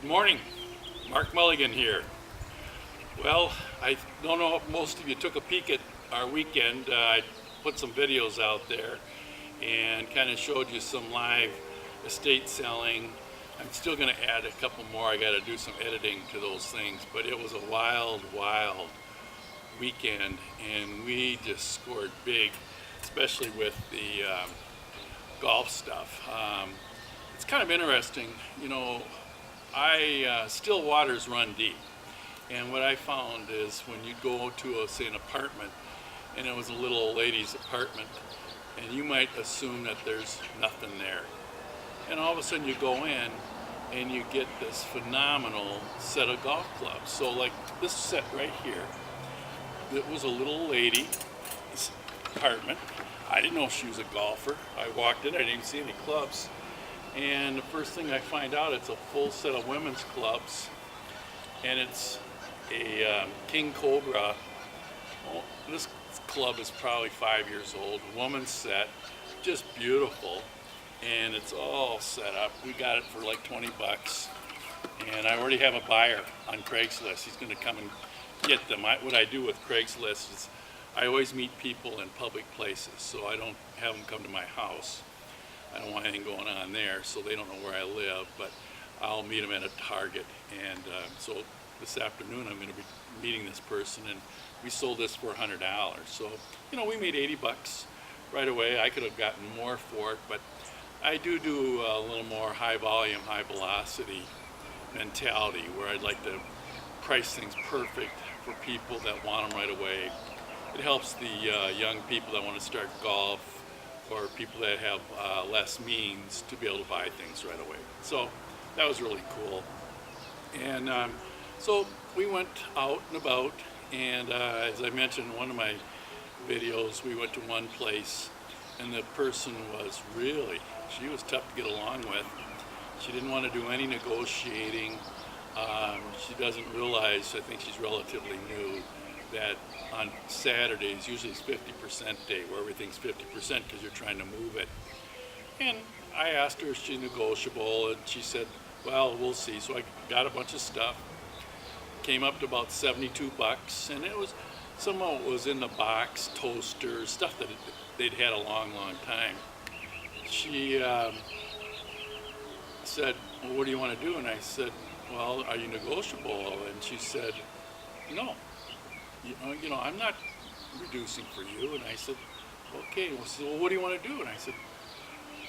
Morning, Mark Mulligan here. Well, I don't know if most of you took a peek at our weekend. I put some videos out there and kind of showed you some live estate selling. I'm still going to add a couple more. I got to do some editing to those things, but it was a wild weekend, and we just scored big, especially with the golf stuff. It's kind of interesting, you know. Still waters run deep, and what I found is when you go to say an apartment, and it was a little old lady's apartment, and you might assume that there's nothing there, and all of a sudden you go in and you get this phenomenal set of golf clubs. So like this set right here, it was a little lady's apartment. I didn't know she was a golfer. I walked in, I didn't even see any clubs. And the first thing I find out, it's a full set of women's clubs, and it's a King Cobra. Oh, this club is probably 5 years old. Woman's set, just beautiful, and it's all set up. We got it for like 20 bucks, and I already have a buyer on Craigslist. He's going to come and get them. What I do with Craigslist is I always meet people in public places, so I don't have them come to my house. I don't want anything going on there, so they don't know where I live, but I'll meet them at a Target. And so this afternoon I'm going to be meeting this person, and we sold this for $100. So, you know, we made 80 bucks right away. I could have gotten more for it, but I do a little more high volume, high velocity mentality where I'd like to price things perfect for people that want them right away. It helps the young people that want to start golf, or people that have less means, to be able to buy things right away. So that was really cool. And so we went out and about, and as I mentioned in one of my videos, we went to one place, and the person was she was tough to get along with. She didn't want to do any negotiating. She doesn't realize, I think she's relatively new, that on Saturdays, usually it's 50% day, where everything's 50% because you're trying to move it. And I asked her if she's negotiable, and she said, well, we'll see. So I got a bunch of stuff, came up to about 72 bucks, and it was, some of it was in the box, toasters, stuff that they'd had a long time. She said, well, what do you want to do? And I said, well, are you negotiable? And she said, no. You know, I'm not reducing for you. And I said, okay. Well, she said, well, what do you want to do? And I said,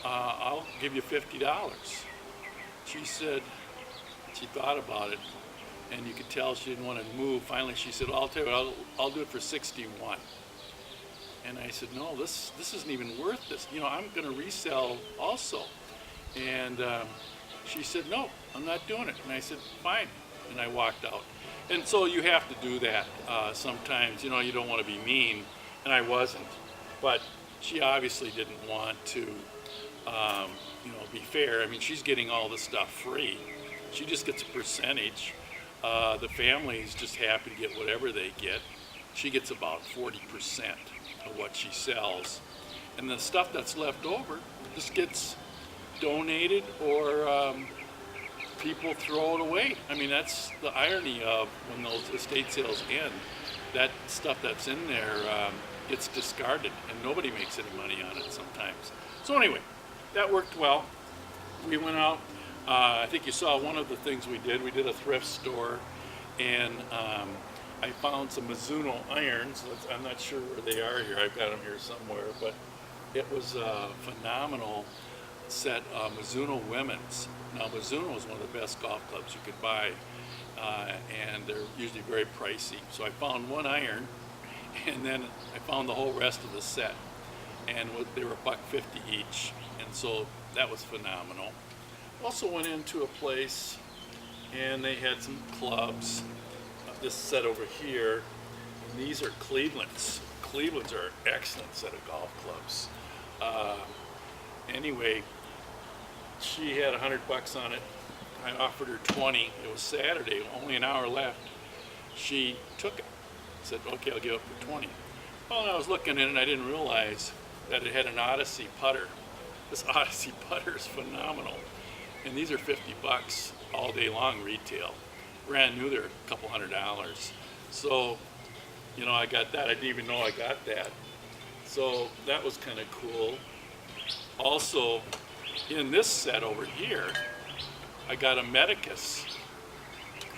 I'll give you $50. She said, she thought about it, and you could tell she didn't want to move. Finally, she said, well, I'll tell you what, I'll do it for 61. And I said, no, this isn't even worth this. You know, I'm going to resell also. And she said, no, I'm not doing it. And I said, fine. And I walked out. And so you have to do that sometimes. You know, you don't want to be mean, and I wasn't. But she obviously didn't want to, you know, be fair. I mean, she's getting all this stuff free. She just gets a percentage. The family's just happy to get whatever they get. She gets about 40% of what she sells. And the stuff that's left over just gets donated, or people throw it away. I mean, that's the irony of when those estate sales end. That stuff that's in there gets discarded, and nobody makes any money on it sometimes. So anyway, that worked well. We went out. I think you saw one of the things we did. We did a thrift store, and I found some Mizuno irons. I'm not sure where they are here. I've got them here somewhere, but it was a phenomenal set of Mizuno women's. Now, Mizuno is one of the best golf clubs you could buy, and they're usually very pricey. So I found one iron, and then I found the whole rest of the set, and they were $1.50 each, and so that was phenomenal. Also went into a place, and they had some clubs. This set over here, and these are Cleveland's. Cleveland's are an excellent set of golf clubs. Anyway, she had $100 on it. I offered her 20. It was Saturday, only an hour left. She took it. Said, okay, I'll give it for 20. Well, and I was looking at it, and I didn't realize that it had an Odyssey putter. This Odyssey putter is phenomenal. and these are 50 bucks all day long retail. Brand new, they're a couple $100. So, you know, I got that. I didn't even know I got that. So that was kind of cool. Also, in this set over here, I got a Medicus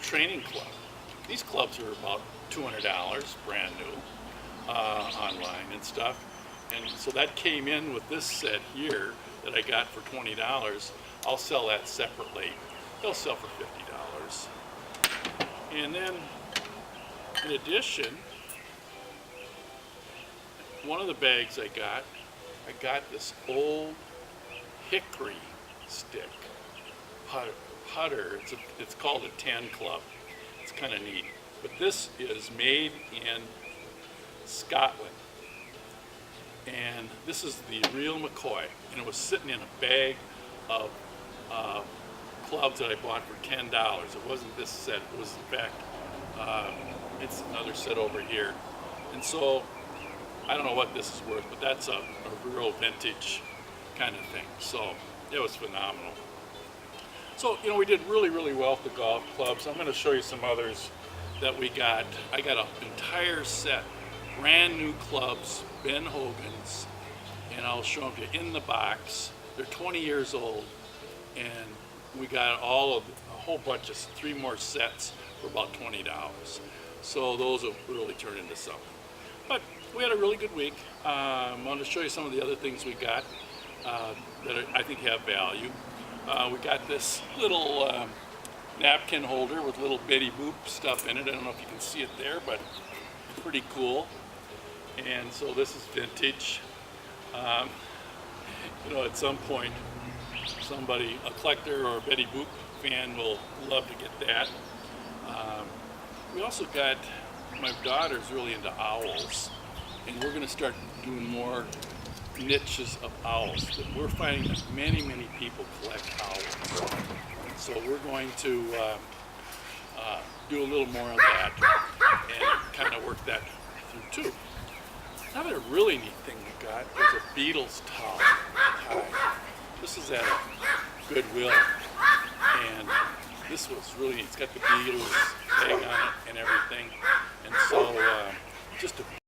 training club. These clubs are about $200, brand new, online and stuff. And so that came in with this set here that I got for $20. I'll sell that separately. They'll sell for $50. And then, in addition, one of the bags I got this old hickory stick putter. It's called a 10 club. It's kind of neat. But this is made in Scotland. And this is the real McCoy. And it was sitting in a bag of clubs that I bought for $10. It wasn't this set. It was, in fact, it's another set over here. And so, I don't know what this is worth, but that's a real vintage kind of thing. So, it was phenomenal. So, you know, we did really, really well with the golf clubs. I'm going to show you some others that we got. I got an entire set, brand new clubs, Ben Hogan's, and I'll show them to you in the box. They're 20 years old, and we got a whole bunch of 3 more sets for about $20. So those will really turn into something. But we had a really good week. I want to show you some of the other things we got that I think have value. We got this little napkin holder with little bitty boop stuff in it. I don't know if you can see it there, but pretty cool. And so this is vintage. You know, at some point, a collector or a Betty Boop fan will love to get that. We also got, my daughter's really into owls, and we're going to start doing more niches of owls. We're finding that many, many people collect owls. So we're going to do a little more of that and kind of work that through too. Another really neat thing we got was a Beatles tie. This is at a Goodwill, and this was really neat. It's got the Beatles tag on it and everything, and so just a